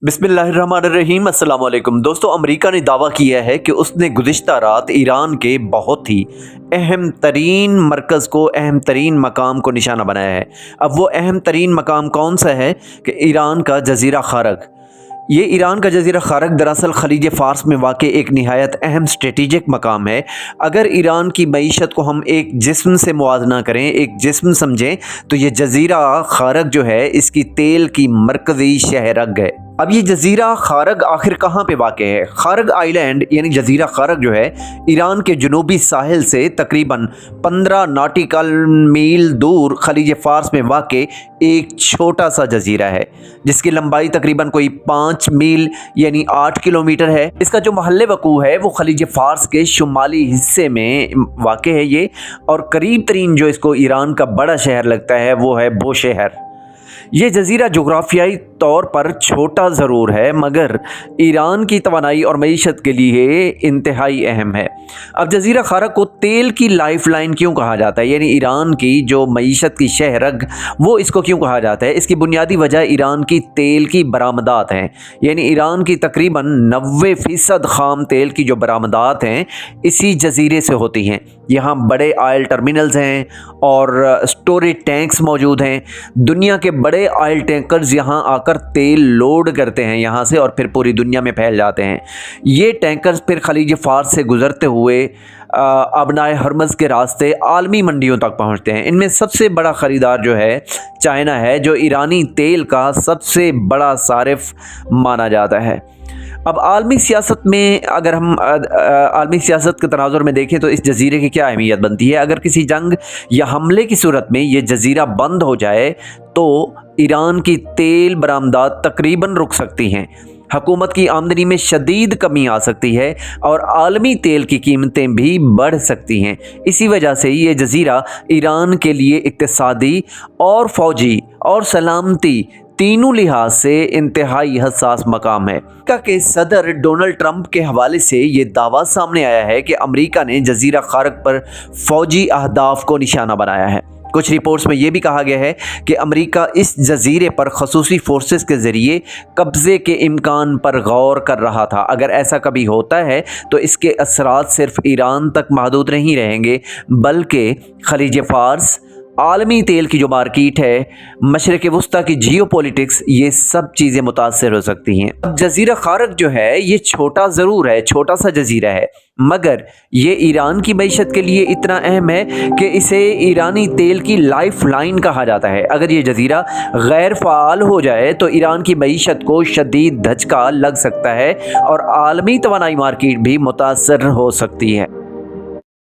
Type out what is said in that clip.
बिस्मिल्लाहिर्रहमानिर्रहीम अस्सलाम वालेकुम दोस्तों। अमेरिका ने दावा किया है कि उसने गुज़िश्ता रात ईरान के बहुत ही अहम तरीन मरकज़ को, अहम तरीन मकाम को निशाना बनाया है। अब वो अहम तरीन मकाम कौन सा है कि ईरान का जज़ीरा खारग। ये ईरान का जज़ीरा खारग दरअसल खलीज फ़ारस में वाक़ एक निहायत अहम स्ट्रेटिजिक मकाम है। अगर ईरान की मईशत को हम एक जिस्म से मुआजना करें, एक जिस्म समझें, तो ये जज़ीरा खारग जो है इसकी तेल की मरकज़ी शहरग है। अब ये जज़ीरा खारग आखिर कहाँ पे वाक़ है? खारग आइलैंड यानी जज़ीरा खारग जो है ईरान के जनूबी साहिल से तकरीबन 15 नॉटिकल मील दूर खलीज फ़ारस में वाक़ एक छोटा सा जज़ीरा है जिसकी लंबाई तकरीबन कोई 5 मील यानी 8 किलोमीटर है। इसका जो महल वक़ू है वो खलीज फ़ारस के शुमाली हिस्से में वाक़ है ये, और करीब तरीन जो इसको ईरान का बड़ा शहर लगता है वो है बोशहर। ये जज़ीरा जोग्राफियाई तौर पर छोटा ज़रूर है मगर ईरान की तवानाई और मईशत के लिए इंतहाई अहम है। अब जज़ीरा खारग को तेल की लाइफ लाइन क्यों कहा जाता है, यानी ईरान की जो मईशत की शहरग वो इसको क्यों कहा जाता है? इसकी बुनियादी वजह ईरान की तेल की बरामदात हैं। यानी ईरान की तकरीबन 90% ख़ाम तेल की जो बरामदात हैं इसी जज़ीरे से होती हैं। यहाँ बड़े ऑयल टर्मिनल्स हैं और स्टोरेज टैंक्स मौजूद हैं। दुनिया के बड़े ऑयल टैंकर्स यहाँ आकर तेल लोड करते हैं यहाँ से और फिर पूरी दुनिया में फैल जाते हैं। ये टैंकर्स फिर खलीज फ़ारस से गुज़रते हुए अबनाए हरमज़ के रास्ते आलमी मंडियों तक पहुँचते हैं। इनमें सबसे बड़ा ख़रीदार जो है चाइना है, जो ईरानी तेल का सबसे बड़ा सारिफ माना जाता है। अब आलमी सियासत में अगर हम आलमी सियासत के तनाजुर में देखें तो इस जज़ीरे की क्या अहमियत बनती है। अगर किसी जंग या हमले की सूरत में ये जज़ीरा बंद हो जाए तो ईरान की तेल बरामदात तकरीबन रुक सकती हैं, हुकूमत की आमदनी में शदीद कमी आ सकती है और आलमी तेल की कीमतें भी बढ़ सकती हैं। इसी वजह से ये जज़ीरा ईरान के लिए इक़्तिसादी और फ़ौजी और सलामती तीनों लिहाज से इंतहाई हसास मकाम है। अमेरिका के सदर डोनाल्ड ट्रंप के हवाले से ये दावा सामने आया है कि अमेरिका ने जज़ीरा खारग पर फ़ौजी अहदाफ को निशाना बनाया है। कुछ रिपोर्ट्स में यह भी कहा गया है कि अमेरिका इस जज़ीरे पर खसूसी फोर्सेस के ज़रिए कब्ज़े के इम्कान पर गौर कर रहा था। अगर ऐसा कभी होता है तो इसके असरात सिर्फ ईरान तक महदूद नहीं रहेंगे बल्कि खलीज फ़ारस, आलमी तेल की जो मार्केट है, मशरिक़ वस्ता की जियोपॉलिटिक्स, ये सब चीज़ें मुतासर हो सकती हैं। अब जज़ीरा खारग जो है ये छोटा ज़रूर है, छोटा सा जज़ीरा है, मगर ये ईरान की मईशत के लिए इतना अहम है कि इसे ईरानी तेल की लाइफ लाइन कहा जाता है। अगर ये जज़ीरा गैर फ़ाल हो जाए तो ईरान की मईशत को शदीद धचका लग सकता है और आलमी तवानाई मार्केट भी मुतासर हो सकती है।